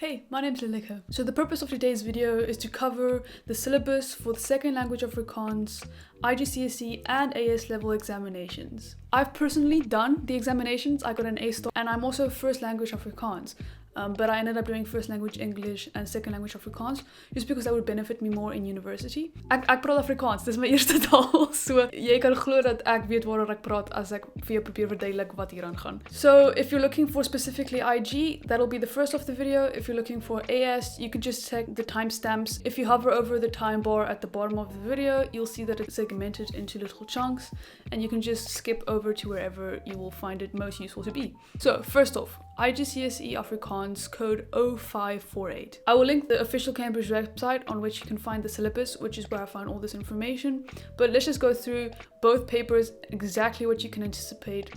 Hey, my name's Lilika. So the purpose of today's video is to cover the syllabus for the Second Language Afrikaans, IGCSE and AS level examinations. I've personally done the examinations, I got an A star, and I'm also First Language Afrikaans. But I ended up doing First Language English and Second Language Afrikaans just because that would benefit me more in university. Ek praat Afrikaans, dis my eerste taal, so jy kan glo dat ek weet waaroor ek praat as ek vir jou probeer verduidelik wat hier aan gaan. So if you're looking for specifically IG, that'll be the first of the video. If you're looking for AS, you can just check the timestamps. If you hover over the time bar at the bottom of the video, you'll see that it's segmented into little chunks, and you can just skip over to wherever you will find it most useful to be. So first off, IGCSE Afrikaans code 0548. I will link the official Cambridge website on which you can find the syllabus, which is where I found all this information. But let's just go through both papers, exactly what you can anticipate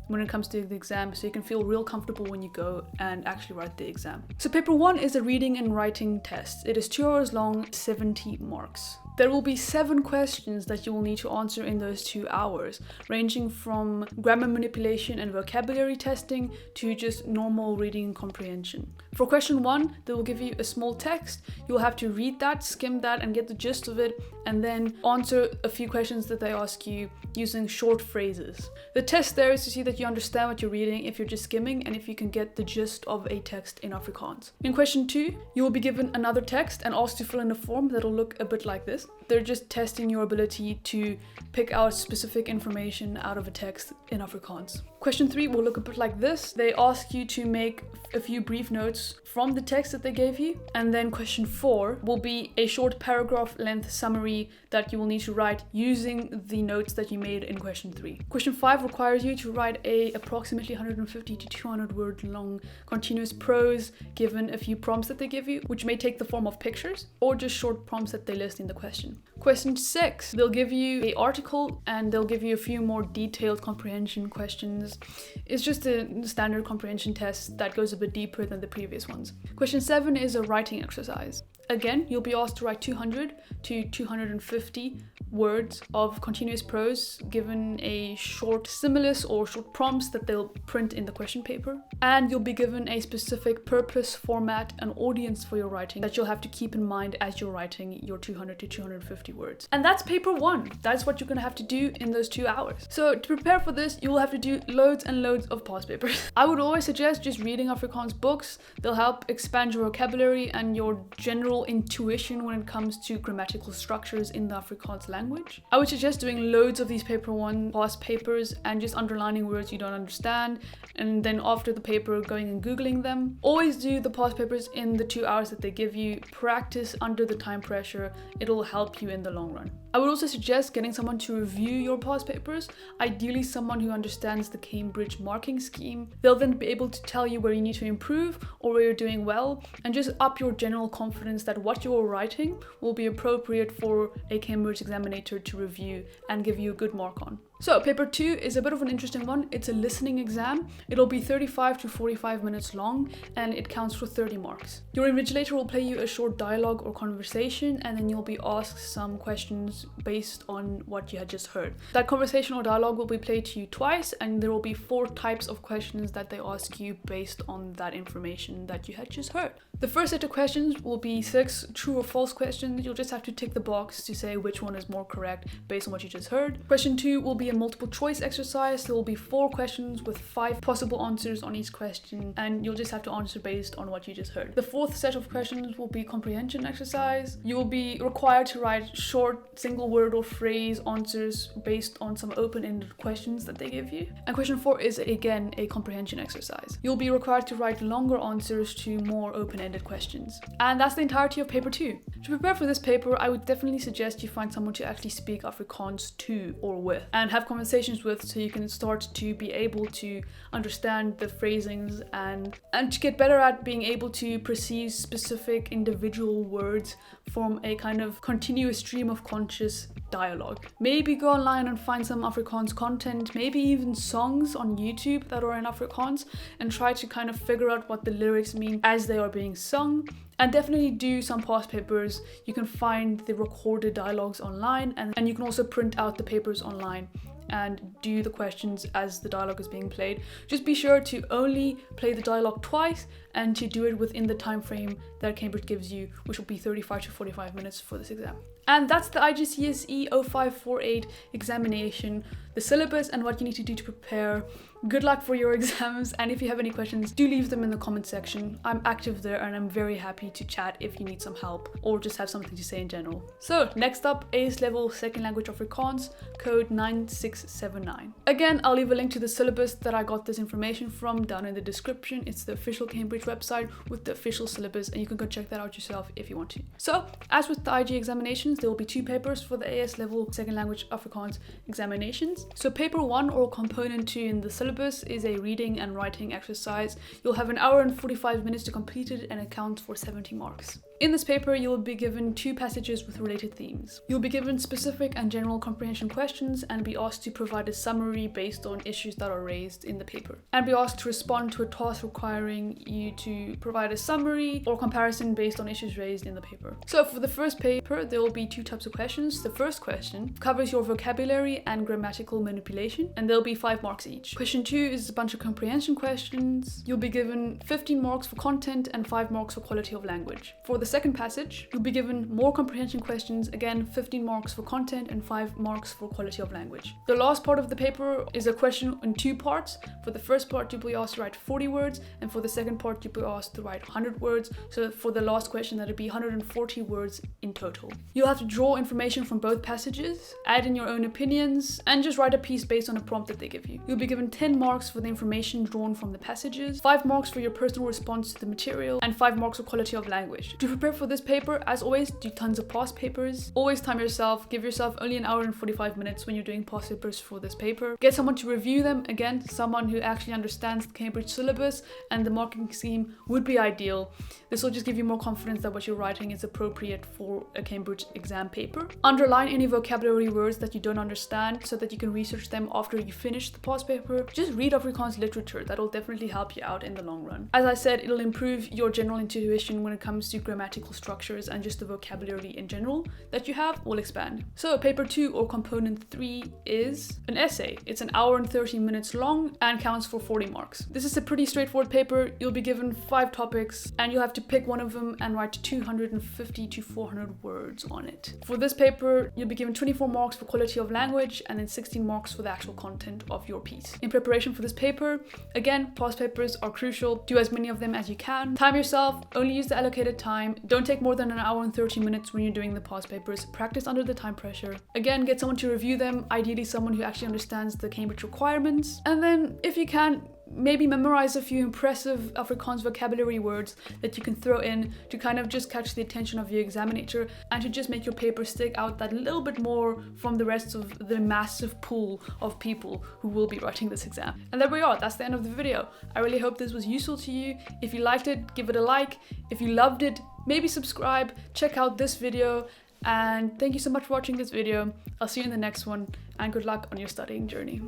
when it comes to the exam, so you can feel real comfortable when you go and actually write the exam. So paper 1 is a reading and writing test. It is 2 hours long, 70 marks. There will be 7 questions that you will need to answer in those 2 hours, ranging from grammar manipulation and vocabulary testing to just normal reading and comprehension. For question 1, they will give you a small text. You'll have to read that, skim that, and get the gist of it, and then answer a few questions that they ask you using short phrases. The test there is to see that you understand what you're reading if you're just skimming, and if you can get the gist of a text in Afrikaans. In question 2, you will be given another text and asked to fill in a form that'll look a bit like this. They're just testing your ability to pick out specific information out of a text in Afrikaans. Question 3 will look a bit like this. They ask you to make a few brief notes from the text that they gave you. And then question 4 will be a short paragraph length summary that you will need to write using the notes that you made in question 3. Question 5 requires you to write a approximately 150 to 200 word long continuous prose given a few prompts that they give you, which may take the form of pictures or just short prompts that they list in the question. Question 6, they'll give you an article and they'll give you a few more detailed comprehension questions. It's just a standard comprehension test that goes a bit deeper than the previous ones. Question 7 is a writing exercise. Again, you'll be asked to write 200 to 250 words of continuous prose given a short stimulus or short prompts that they'll print in the question paper. And you'll be given a specific purpose, format, and audience for your writing that you'll have to keep in mind as you're writing your 200 to 250 words. And that's paper 1. That's what you're going to have to do in those 2 hours. So to prepare for this, you will have to do loads and loads of past papers. I would always suggest just reading Afrikaans books. They'll help expand your vocabulary and your general intuition when it comes to grammatical structures in the Afrikaans language. I would suggest doing loads of these paper 1 past papers and just underlining words you don't understand, and then after the paper going and googling them. Always do the past papers in the 2 hours that they give you. Practice under the time pressure. It'll help you in the long run. I would also suggest getting someone to review your past papers, ideally someone who understands the Cambridge marking scheme. They'll then be able to tell you where you need to improve or where you're doing well, and just up your general confidence that what you're writing will be appropriate for a Cambridge examinator to review and give you a good mark on. So paper 2 is a bit of an interesting one. It's a listening exam. It'll be 35 to 45 minutes long and it counts for 30 marks. Your invigilator will play you a short dialogue or conversation, and then you'll be asked some questions based on what you had just heard. That conversation or dialogue will be played to you twice, and there will be 4 types of questions that they ask you based on that information that you had just heard. The first set of questions will be 6 true or false questions. You'll just have to tick the box to say which one is more correct based on what you just heard. Question 2 will be a multiple choice exercise. There will be 4 questions with 5 possible answers on each question, and you'll just have to answer based on what you just heard. The 4th set of questions will be comprehension exercise. You will be required to write short single word or phrase answers based on some open-ended questions that they give you. And question 4 is again a comprehension exercise. You'll be required to write longer answers to more open-ended questions. And that's the entirety of paper 2. To prepare for this paper, I would definitely suggest you find someone to actually speak Afrikaans to or with and have conversations with, so you can start to be able to understand the phrasings and to get better at being able to perceive specific individual words from a kind of continuous stream of conscious dialogue. Maybe go online and find some Afrikaans content, maybe even songs on YouTube that are in Afrikaans, and try to kind of figure out what the lyrics mean as they are being sung. And definitely do some past papers. You can find the recorded dialogues online, and you can also print out the papers online and do the questions as the dialogue is being played. Just be sure to only play the dialogue twice and to do it within the time frame that Cambridge gives you, which will be 35 to 45 minutes for this exam. And that's the IGCSE 0548 examination, the syllabus and what you need to do to prepare. Good luck for your exams, and if you have any questions, do leave them in the comment section. I'm active there and I'm very happy to chat if you need some help or just have something to say in general. So next up, AS level Second Language Afrikaans, code 9679. Again, I'll leave a link to the syllabus that I got this information from down in the description. It's the official Cambridge website with the official syllabus, and you can go check that out yourself if you want to. So as with the IG examinations, there will be 2 papers for the AS level Second Language Afrikaans examinations. So paper 1 or component 2 in the syllabus is a reading and writing exercise. You'll have 1 hour and 45 minutes to complete it and it counts for 70 marks. In this paper, you will be given 2 passages with related themes. You'll be given specific and general comprehension questions and be asked to provide a summary based on issues that are raised in the paper. And be asked to respond to a task requiring you to provide a summary or comparison based on issues raised in the paper. So for the first paper, there will be 2 types of questions. The first question covers your vocabulary and grammatical manipulation, and there'll be 5 marks each. Question 2 is a bunch of comprehension questions. You'll be given 15 marks for content and 5 marks for quality of language. For the second passage, you'll be given more comprehension questions, again 15 marks for content and 5 marks for quality of language. The last part of the paper is a question in 2 parts. For the first part, you'll be asked to write 40 words, and for the second part, you'll be asked to write 100 words. So for the last question, that'll be 140 words in total. You'll have to draw information from both passages, add in your own opinions, and just write a piece based on a prompt that they give you. You'll be given 10 marks for the information drawn from the passages, 5 marks for your personal response to the material, and 5 marks for quality of language. To prepare for this paper, as always, do tons of past papers. Always time yourself. Give yourself only 1 hour and 45 minutes when you're doing past papers for this paper. Get someone to review them. Again, someone who actually understands the Cambridge syllabus and the marking scheme would be ideal. This will just give you more confidence that what you're writing is appropriate for a Cambridge exam paper. Underline any vocabulary words that you don't understand so that you can research them after you finish the past paper. Just read Afrikaans literature. That'll definitely help you out in the long run. As I said, it'll improve your general intuition when it comes to grammatical structures, and just the vocabulary in general that you have will expand. So paper 2 or component 3 is an essay. It's 1 hour and 30 minutes long and counts for 40 marks. This is a pretty straightforward paper. You'll be given 5 topics and you'll have to pick one of them and write 250 to 400 words on it. For this paper, you'll be given 24 marks for quality of language and then 16 marks for the actual content of your piece. In preparation for this paper, again, past papers are crucial. Do as many of them as you can. Time yourself, only use the allocated time. Don't take more than 1 hour and 30 minutes when you're doing the past papers. Practice under the time pressure. Again, get someone to review them, ideally someone who actually understands the Cambridge requirements. And then, if you can, maybe memorize a few impressive Afrikaans vocabulary words that you can throw in to kind of just catch the attention of your examinator and to just make your paper stick out that little bit more from the rest of the massive pool of people who will be writing this exam. And there we are, that's the end of the video. I really hope this was useful to you. If you liked it, give it a like. If you loved it, maybe subscribe, check out this video, and thank you so much for watching this video. I'll see you in the next one, and good luck on your studying journey.